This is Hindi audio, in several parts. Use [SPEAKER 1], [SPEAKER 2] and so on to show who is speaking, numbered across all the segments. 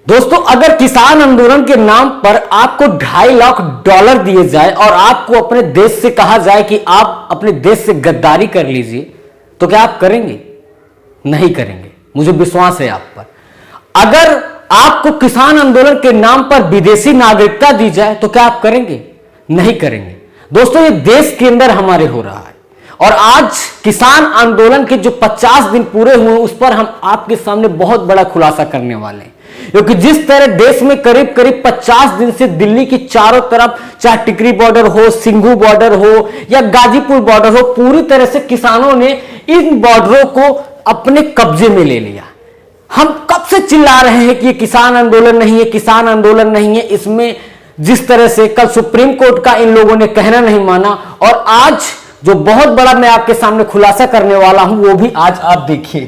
[SPEAKER 1] दोस्तों, अगर किसान आंदोलन के नाम पर आपको $2.5 लाख दिए जाए और आपको अपने देश से कहा जाए कि आप अपने देश से गद्दारी कर लीजिए, तो क्या आप करेंगे? नहीं करेंगे, मुझे विश्वास है आप पर। अगर आपको किसान आंदोलन के नाम पर विदेशी नागरिकता दी जाए तो क्या आप करेंगे? नहीं करेंगे। दोस्तों, ये देश के अंदर हमारे हो रहा है और आज किसान आंदोलन के जो 50 दिन पूरे हुए उस पर हम आपके सामने बहुत बड़ा खुलासा करने वाले हैं, क्योंकि जिस तरह देश में करीब करीब 50 दिन से दिल्ली की चारों तरफ, चाहे टिकरी बॉर्डर हो, सिंघू बॉर्डर हो या गाजीपुर बॉर्डर हो, पूरी तरह से किसानों ने इन बॉर्डरों को अपने कब्जे में ले लिया। हम कब से चिल्ला रहे हैं कि ये किसान आंदोलन नहीं है, किसान आंदोलन नहीं है। इसमें जिस तरह से कल सुप्रीम कोर्ट का इन लोगों ने कहना नहीं माना और आज जो बहुत बड़ा मैं आपके सामने खुलासा करने वाला हूं वो भी आज आप देखिए।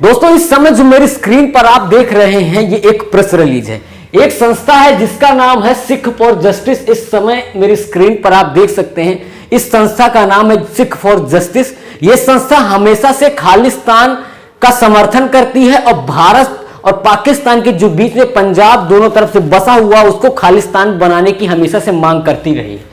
[SPEAKER 1] दोस्तों, इस समय जो मेरी स्क्रीन पर आप देख रहे हैं ये एक प्रेस रिलीज है। एक संस्था है जिसका नाम है सिख फॉर जस्टिस। इस समय मेरी स्क्रीन पर आप देख सकते हैं, इस संस्था का नाम है सिख फॉर जस्टिस। यह संस्था हमेशा से खालिस्तान का समर्थन करती है और भारत और पाकिस्तान के जो बीच में पंजाब दोनों तरफ से बसा हुआ उसको खालिस्तान बनाने की हमेशा से मांग करती रही है।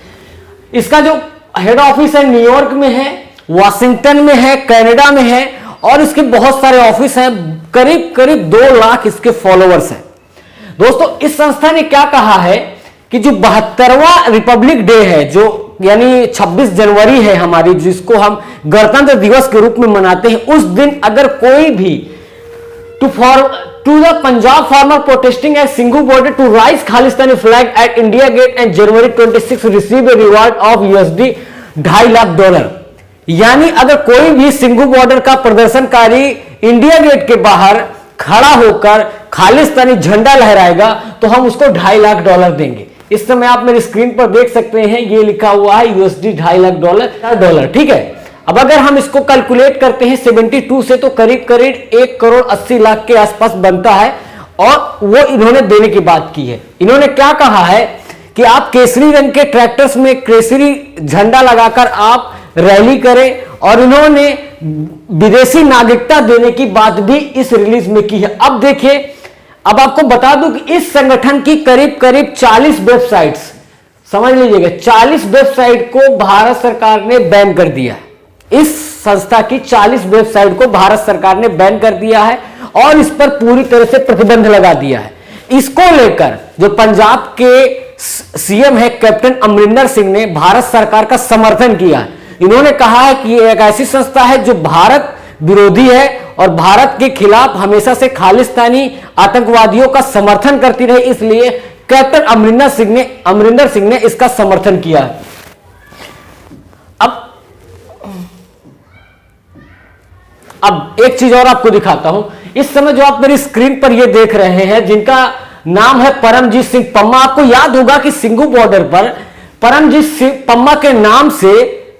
[SPEAKER 1] इसका जो हेड ऑफिस है न्यूयॉर्क में है, वाशिंगटन में है, कनाडा में है और इसके बहुत सारे ऑफिस हैं। करीब करीब 2 लाख इसके फॉलोअर्स हैं। दोस्तों, इस संस्था ने क्या कहा है कि जो 72वां रिपब्लिक डे है, जो यानी 26 जनवरी है हमारी, जिसको हम गणतंत्र दिवस के रूप में मनाते हैं, उस दिन अगर कोई भी to the Punjab farmer protesting at Singhu border to raise Khalistani flag at India gate and January 26 receive a reward of USD $2.5 lakh. यानी अगर कोई भी सिंघू बॉर्डर का प्रदर्शनकारी इंडिया गेट के बाहर खड़ा होकर खालिस्तानी झंडा लहराएगा तो हम उसको $2.5 लाख देंगे। इस समय आप मेरी स्क्रीन पर देख सकते हैं, ये लिखा हुआ है USD $2.5 लाख। ठीक है, अब अगर हम इसको कैलकुलेट करते हैं 72 से तो करीब करीब 1,80,00,000 के आसपास बनता है और वो इन्होंने देने की बात की है। इन्होंने क्या कहा है कि आप केसरी रंग के ट्रैक्टर्स में केसरी झंडा लगाकर आप रैली करें और इन्होंने विदेशी नागरिकता देने की बात भी इस रिलीज में की है। अब देखिए, अब आपको बता दूं कि इस संगठन की करीब करीब 40 वेबसाइट्स, समझ लीजिएगा 40 वेबसाइट को भारत सरकार ने बैन कर दिया है। इस संस्था की 40 वेबसाइट को भारत सरकार ने बैन कर दिया है और इस पर पूरी तरह से प्रतिबंध लगा दिया है। इसको लेकर जो पंजाब के सीएम है कैप्टन अमरिंदर सिंह ने भारत सरकार का समर्थन किया है। इन्होंने कहा है कि यह एक ऐसी संस्था है जो भारत विरोधी है और भारत के खिलाफ हमेशा से खालिस्तानी आतंकवादियों का समर्थन करती रही, इसलिए कैप्टन अमरिंदर सिंह ने इसका समर्थन किया है। अब एक चीज और आपको दिखाता हूं। इस समय जो आप मेरी स्क्रीन पर ये देख रहे हैं, जिनका नाम है परमजीत सिंह पम्मा। आपको याद होगा कि सिंघू बॉर्डर पर परमजीत सिंह पम्मा के नाम से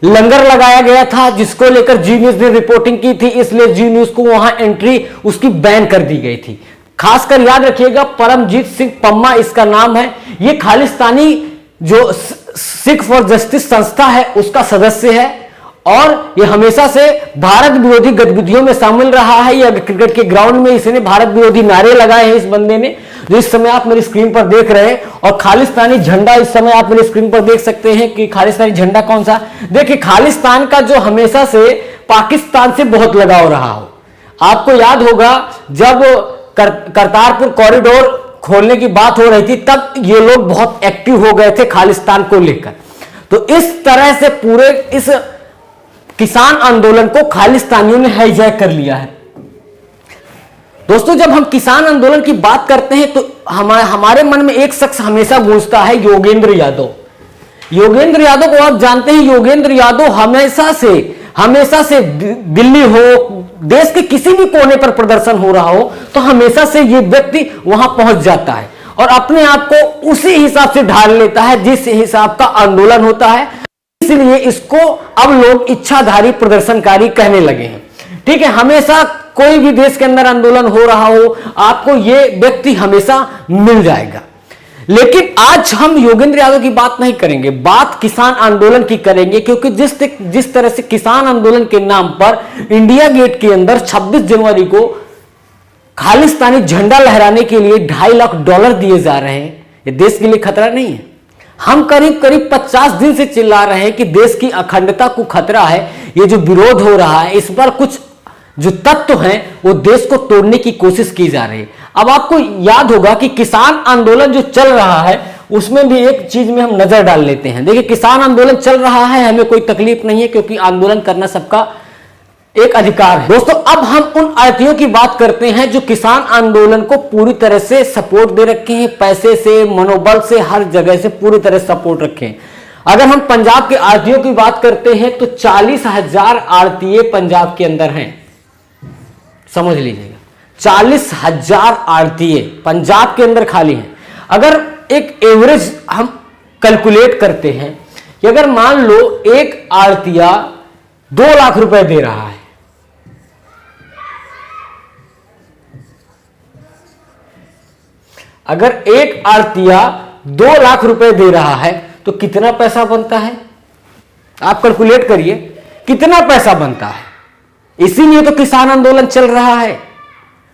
[SPEAKER 1] लंगर लगाया गया था, जिसको लेकर जी न्यूज ने रिपोर्टिंग की थी, इसलिए जी न्यूज को वहां एंट्री उसकी बैन कर दी गई थी। खासकर याद रखिएगा, परमजीत सिंह पम्मा इसका नाम है। यह खालिस्तानी जो सिख फॉर जस्टिस संस्था है उसका सदस्य है और यह हमेशा से भारत विरोधी गतिविधियों में शामिल रहा है। यह क्रिकेट के ग्राउंड में इसने भारत विरोधी नारे लगाए हैं इस बंदे ने, जो इस समय आप मेरी स्क्रीन पर देख रहे हैं। और खालिस्तानी झंडा इस समय आप मेरी स्क्रीन पर देख सकते हैं कि खालिस्तानी झंडा कौन सा। देखिए, खालिस्तान का जो हमेशा से पाकिस्तान से बहुत लगाव रहा हो। आपको याद होगा जब करतारपुर कॉरिडोर खोलने की बात हो रही थी, तब ये लोग बहुत एक्टिव हो गए थे खालिस्तान को लेकर। तो इस तरह से पूरे इस किसान आंदोलन को खालिस्तानियों ने हाईजैक कर लिया है। दोस्तों, जब हम किसान आंदोलन की बात करते हैं तो हमारे मन में एक शख्स हमेशा गूंजता है, योगेंद्र यादव। योगेंद्र यादव को आप जानते हैं। योगेंद्र यादव हमेशा से दिल्ली हो, देश के किसी भी कोने पर प्रदर्शन हो रहा हो तो हमेशा से ये व्यक्ति वहां पहुंच जाता है और अपने आप को उसी हिसाब से ढाल लेता है जिस हिसाब का आंदोलन होता है। इसलिए इसको अब लोग इच्छाधारी प्रदर्शनकारी कहने लगे हैं। ठीक है, हमेशा कोई भी देश के अंदर आंदोलन हो रहा हो, आपको यह व्यक्ति हमेशा मिल जाएगा। लेकिन आज हम योगेंद्र यादव की बात नहीं करेंगे, बात किसान आंदोलन की करेंगे, क्योंकि जिस तरह से किसान आंदोलन के नाम पर इंडिया गेट के अंदर 26 जनवरी को खालिस्तानी झंडा लहराने के लिए $2.5 लाख दिए जा रहे हैं, ये देश के लिए खतरा नहीं है? हम करीब करीब 50 दिन से चिल्ला रहे हैं कि देश की अखंडता को खतरा है। ये जो विरोध हो रहा है, इस पर कुछ जो तत्व हैं वो देश को तोड़ने की कोशिश की जा रही है। अब आपको याद होगा कि किसान आंदोलन जो चल रहा है उसमें भी एक चीज में हम नजर डाल लेते हैं। देखिए, किसान आंदोलन चल रहा है, हमें कोई तकलीफ नहीं है क्योंकि आंदोलन करना सबका एक अधिकार है। दोस्तों, अब हम उन आड़तियों की बात करते हैं जो किसान आंदोलन को पूरी तरह से सपोर्ट दे रखे हैं, पैसे से, मनोबल से, हर जगह से पूरी तरह सपोर्ट रखे हैं। अगर हम पंजाब के आड़तियों की बात करते हैं तो 40,000 आड़तिये पंजाब के अंदर हैं, समझ लीजिएगा। 40,000 आड़तिये पंजाब के अंदर खाली हैं। अगर एक एवरेज हम कैलकुलेट करते हैं कि अगर मान लो एक आड़तिया 2 लाख रुपए दे रहा है, अगर एक आड़तिया 2 लाख रुपए दे रहा है तो कितना पैसा बनता है? आप कैलकुलेट करिए कितना पैसा बनता है। इसीलिए तो किसान आंदोलन चल रहा है।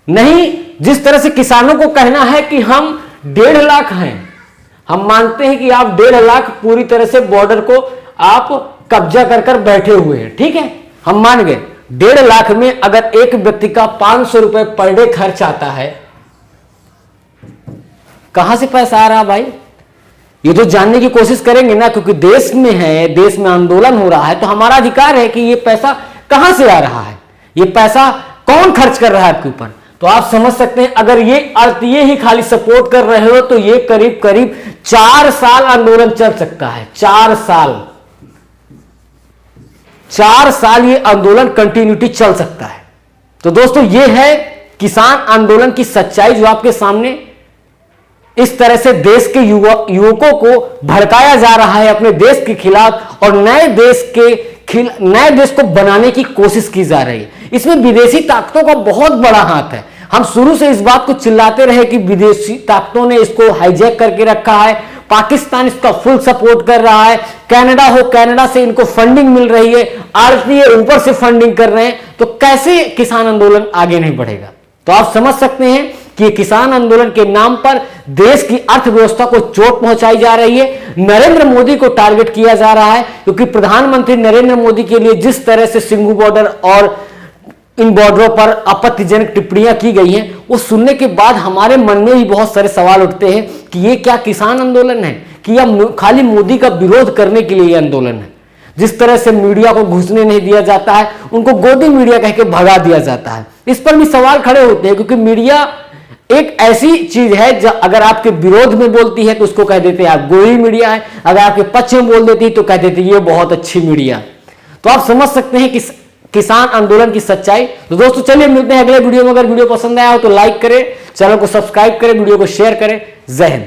[SPEAKER 1] नहीं, जिस तरह से किसानों को कहना है कि हम 1.5 लाख हैं, हम मानते हैं कि आप 1.5 लाख पूरी तरह से बॉर्डर को आप कब्जा कर बैठे हुए हैं, ठीक है, हम मान गए। 1.5 लाख में अगर एक व्यक्ति का 500 रुपए पर डे खर्च आता है, कहां से पैसा आ रहा भाई? ये तो जानने की कोशिश करेंगे ना, क्योंकि देश में है, देश में आंदोलन हो रहा है, तो हमारा अधिकार है कि ये पैसा कहां से आ रहा है, ये पैसा कौन खर्च कर रहा है आपके ऊपर। तो आप समझ सकते हैं, अगर ये आड़तिये ही खाली सपोर्ट कर रहे हो तो ये करीब करीब 4 साल आंदोलन चल सकता है। 4 साल ये आंदोलन कंटिन्यूटी चल सकता है। तो दोस्तों, ये है किसान आंदोलन की सच्चाई जो आपके सामने इस तरह से देश के युवकों को भड़काया जा रहा है अपने देश के खिलाफ, और नए देश को बनाने की कोशिश की जा रही है। इसमें विदेशी ताकतों का बहुत बड़ा हाथ है। हम शुरू से इस बात को चिल्लाते रहे कि विदेशी ताकतों ने इसको हाईजैक करके रखा है, पाकिस्तान इसका फुल सपोर्ट कर रहा है, कनाडा से इनको फंडिंग मिल रही है, आड़तिये ऊपर से फंडिंग कर रहे हैं, तो कैसे किसान आंदोलन आगे नहीं बढ़ेगा? तो आप समझ सकते हैं कि किसान आंदोलन के नाम पर देश की अर्थव्यवस्था को चोट पहुंचाई जा रही है। नरेंद्र मोदी को टारगेट किया जा रहा है, क्योंकि प्रधानमंत्री नरेंद्र मोदी के लिए जिस तरह से सिंघू बॉर्डर और इन बॉर्डरों पर आपत्तिजनक टिप्पणियां की गई हैं, वो सुनने के बाद हमारे मन में भी बहुत सारे सवाल उठते हैं कि ये क्या किसान आंदोलन है, कि यह खाली मोदी का विरोध करने के लिए आंदोलन है। जिस तरह से मीडिया को घुसने नहीं दिया जाता है, उनको गोदी मीडिया कह के भगा दिया जाता है, इस पर भी सवाल खड़े होते हैं, क्योंकि मीडिया एक ऐसी चीज है जो अगर आपके विरोध में बोलती है तो उसको कह देते हैं आप गोरी मीडिया है, अगर आपके पक्ष में बोल देती है तो कह देते हैं ये बहुत अच्छी मीडिया। तो आप समझ सकते हैं कि किसान आंदोलन की सच्चाई। तो दोस्तों, चलिए मिलते हैं अगले वीडियो में। अगर वीडियो पसंद आया हो तो लाइक करें, चैनल को सब्सक्राइब करें, वीडियो को शेयर करें। जय हिंद।